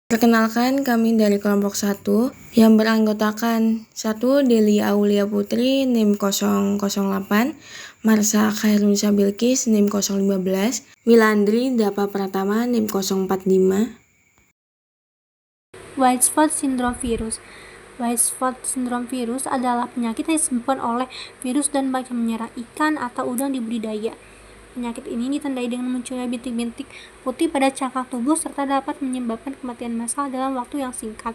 Perkenalkan, kami dari kelompok 1 yang beranggotakan 1. Delia Aulia Putri, NIM 008, Marsha Khairunisa Bilqis, NIM 015, Wilandri Dapa Pratama, NIM 045. White spot syndrome virus. White spot syndrome virus adalah penyakit yang disebabkan oleh virus dan bak yang menyerang ikan atau udang di budidaya. Penyakit ini ditandai dengan munculnya bintik-bintik putih pada cangkang tubuh serta dapat menyebabkan kematian massal dalam waktu yang singkat.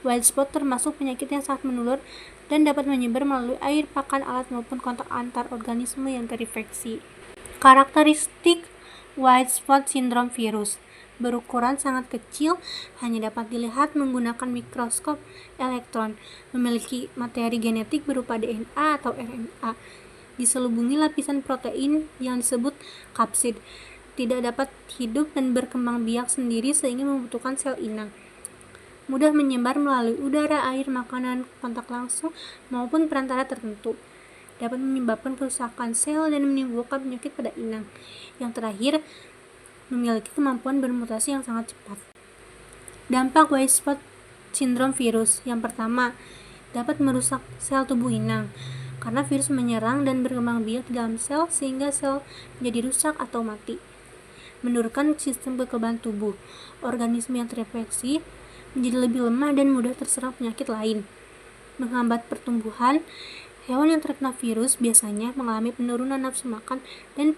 White spot termasuk penyakit yang sangat menular dan dapat menyebar melalui air, pakan, alat maupun kontak antar organisme yang terinfeksi. Karakteristik white spot syndrome virus: berukuran sangat kecil, hanya dapat dilihat menggunakan mikroskop elektron, memiliki materi genetik berupa DNA atau RNA, diselubungi lapisan protein yang disebut kapsid, tidak dapat hidup dan berkembang biak sendiri sehingga membutuhkan sel inang, mudah menyebar melalui udara, air, makanan, kontak langsung, maupun perantara tertentu, dapat menyebabkan kerusakan sel dan menimbulkan penyakit pada inang. Yang terakhir, memiliki kemampuan bermutasi yang sangat cepat. Dampak white spot syndrome virus: yang pertama, dapat merusak sel tubuh inang karena virus menyerang dan berkembang biak di dalam sel sehingga sel menjadi rusak atau mati. Menurunkan sistem kekebalan tubuh, organisme yang terinfeksi menjadi lebih lemah dan mudah terserang penyakit lain. Menghambat pertumbuhan, hewan yang terkena virus biasanya mengalami penurunan nafsu makan dan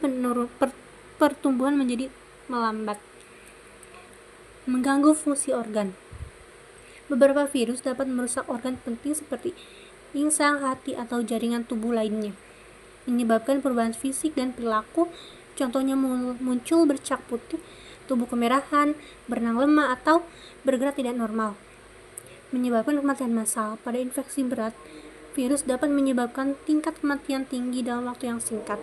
pertumbuhan menjadi melambat. Mengganggu fungsi organ. Beberapa virus dapat merusak organ penting seperti insang, hati, atau jaringan tubuh lainnya, menyebabkan perubahan fisik dan perilaku, contohnya muncul bercak putih, tubuh kemerahan, berenang lemah, atau bergerak tidak normal. Menyebabkan kematian massal. Pada infeksi berat, virus dapat menyebabkan tingkat kematian tinggi dalam waktu yang singkat.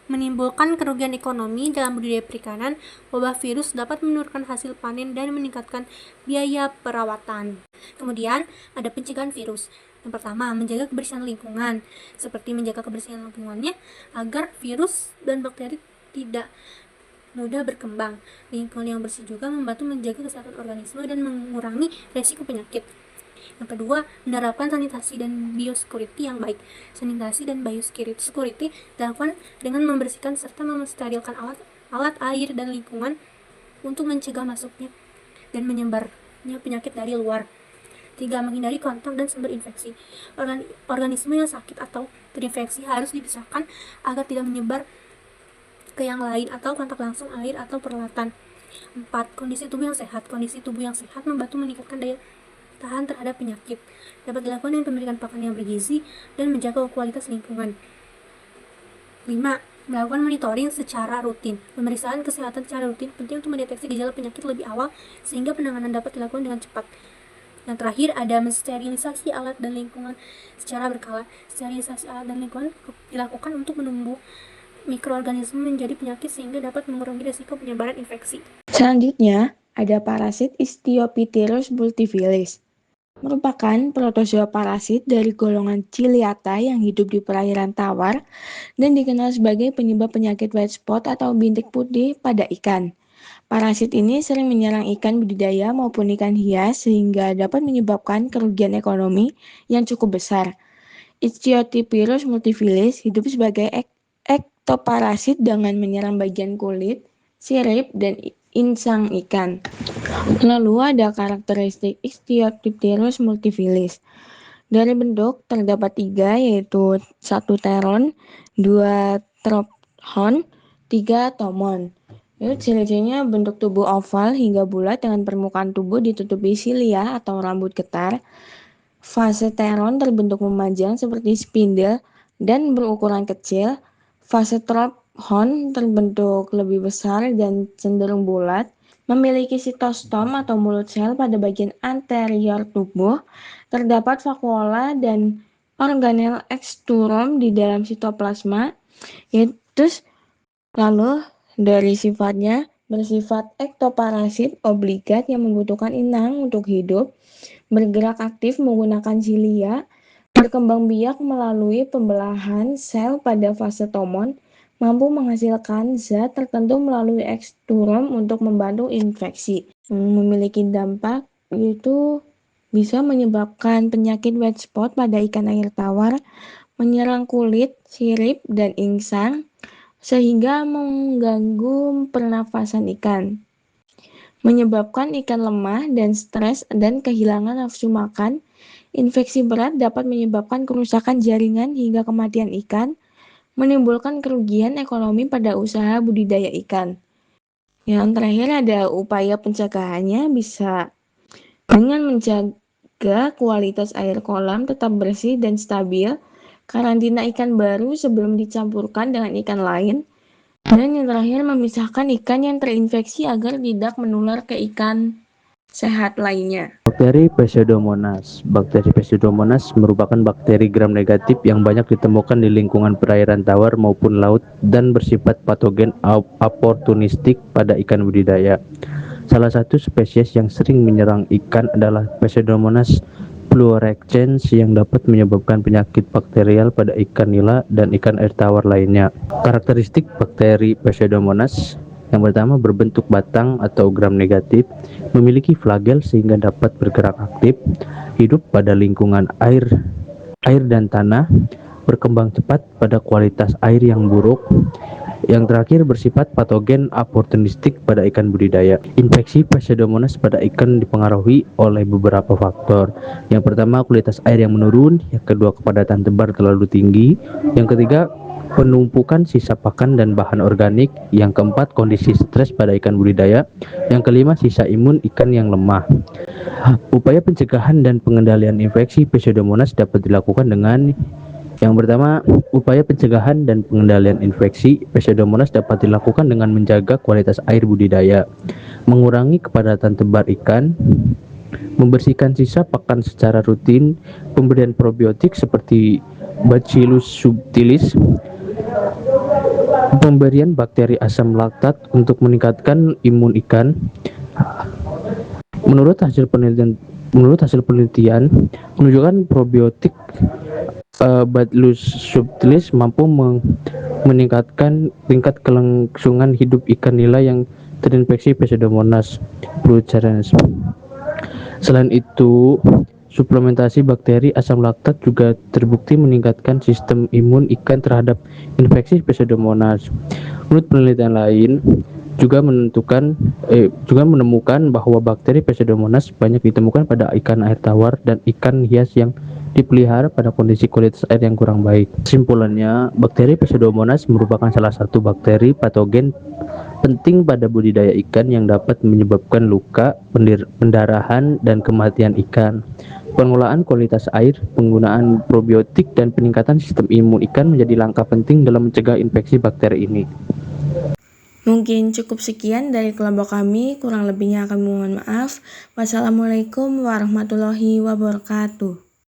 Menimbulkan kerugian ekonomi dalam budidaya perikanan. Wabah virus dapat menurunkan hasil panen dan meningkatkan biaya perawatan. Kemudian ada pencegahan virus. Yang pertama, menjaga kebersihan lingkungan, seperti menjaga kebersihan lingkungannya agar virus dan bakteri tidak mudah berkembang. Lingkungan yang bersih juga membantu menjaga kesehatan organisme dan mengurangi resiko penyakit. Yang kedua, menerapkan sanitasi dan biosecurity yang baik. Sanitasi dan biosecurity dilakukan dengan membersihkan serta mensterilkan alat, air, dan lingkungan untuk mencegah masuknya dan menyebarnya penyakit dari luar. 3. Menghindari kontak dan sumber infeksi. Organisme yang sakit atau terinfeksi harus dipisahkan agar tidak menyebar ke yang lain atau kontak langsung air atau peralatan. 4. Kondisi tubuh yang sehat. Kondisi tubuh yang sehat membantu meningkatkan daya tahan terhadap penyakit. Dapat dilakukan dengan pemberian pakan yang bergizi dan menjaga kualitas lingkungan. 5. Melakukan monitoring secara rutin. Pemeriksaan kesehatan secara rutin penting untuk mendeteksi gejala penyakit lebih awal sehingga penanganan dapat dilakukan dengan cepat. Yang terakhir ada mensterilisasi alat dan lingkungan secara berkala. Sterilisasi alat dan lingkungan dilakukan untuk menumbuh mikroorganisme menjadi penyakit sehingga dapat mengurangi risiko penyebaran infeksi. Selanjutnya, ada parasit Isthiophilus multifilus. Merupakan protozoa parasit dari golongan Ciliata yang hidup di perairan tawar dan dikenal sebagai penyebab penyakit white spot atau bintik putih pada ikan. Parasit ini sering menyerang ikan budidaya maupun ikan hias sehingga dapat menyebabkan kerugian ekonomi yang cukup besar. Ichthyophilus multifilus hidup sebagai ektoparasit dengan menyerang bagian kulit, sirip, dan insang ikan. Lalu ada karakteristik Ichthyophilus multifilus. Dari bentuk terdapat 3, yaitu 1 teron, 2 trophon, 3 tomon. Ciri-cirinya bentuk tubuh oval hingga bulat dengan permukaan tubuh ditutupi silia atau rambut getar. Fase teron terbentuk memanjang seperti spindle dan berukuran kecil. Fase trophon terbentuk lebih besar dan cenderung bulat. Memiliki sitostom atau mulut sel pada bagian anterior tubuh. Terdapat vakuola dan organel eksturom di dalam sitoplasma. Lalu dari sifatnya, bersifat ektoparasit obligat yang membutuhkan inang untuk hidup, bergerak aktif menggunakan silia, berkembang biak melalui pembelahan sel pada fase tomon, mampu menghasilkan zat tertentu melalui eksturom untuk membantu infeksi. memiliki dampak yaitu bisa menyebabkan penyakit white spot pada ikan air tawar, menyerang kulit, sirip, dan insang, sehingga mengganggu pernafasan ikan. Menyebabkan ikan lemah dan stres dan kehilangan nafsu makan. Infeksi berat dapat menyebabkan kerusakan jaringan hingga kematian ikan, menimbulkan kerugian ekonomi pada usaha budidaya ikan. Yang terakhir ada upaya pencegahannya bisa dengan menjaga kualitas air kolam tetap bersih dan stabil, karantina ikan baru sebelum dicampurkan dengan ikan lain, dan yang terakhir memisahkan ikan yang terinfeksi agar tidak menular ke ikan sehat lainnya. Bakteri Pseudomonas. Bakteri Pseudomonas merupakan bakteri gram negatif yang banyak ditemukan di lingkungan perairan tawar maupun laut dan bersifat patogen oportunistik pada ikan budidaya. Salah satu spesies yang sering menyerang ikan adalah Pseudomonas fluorescens yang dapat menyebabkan penyakit bakterial pada ikan nila dan ikan air tawar lainnya. Karakteristik bakteri Pseudomonas yang pertama, berbentuk batang atau gram negatif, memiliki flagel sehingga dapat bergerak aktif, hidup pada lingkungan air dan tanah, berkembang cepat pada kualitas air yang buruk. Yang terakhir, bersifat patogen oportunistik pada ikan budidaya. Infeksi Pseudomonas pada ikan dipengaruhi oleh beberapa faktor. Yang pertama, kualitas air yang menurun. Yang kedua, kepadatan tebar terlalu tinggi. Yang ketiga, penumpukan sisa pakan dan bahan organik. Yang keempat, kondisi stres pada ikan budidaya. Yang kelima, sisa imun ikan yang lemah. Upaya pencegahan dan pengendalian infeksi Pseudomonas dapat dilakukan dengan yang pertama, upaya pencegahan dan pengendalian infeksi Pseudomonas dapat dilakukan dengan menjaga kualitas air budidaya, mengurangi kepadatan tebar ikan, membersihkan sisa pakan secara rutin, pemberian probiotik seperti Bacillus subtilis, pemberian bakteri asam laktat untuk meningkatkan imun ikan. Menurut hasil penelitian menunjukkan probiotik Bacillus subtilis mampu meningkatkan tingkat kelangsungan hidup ikan nila yang terinfeksi Pseudomonas fluorescens. Selain itu, suplementasi bakteri asam laktat juga terbukti meningkatkan sistem imun ikan terhadap infeksi Pseudomonas. Menurut penelitian lain, juga menemukan bahwa bakteri Pseudomonas banyak ditemukan pada ikan air tawar dan ikan hias yang dipelihara pada kondisi kualitas air yang kurang baik. Kesimpulannya, bakteri Pseudomonas merupakan salah satu bakteri patogen penting pada budidaya ikan yang dapat menyebabkan luka, pendarahan, dan kematian ikan. Pengelolaan kualitas air, penggunaan probiotik, dan peningkatan sistem imun ikan menjadi langkah penting dalam mencegah infeksi bakteri ini. Mungkin cukup sekian dari kelompok kami, kurang lebihnya kami mohon maaf. Wassalamualaikum warahmatullahi wabarakatuh.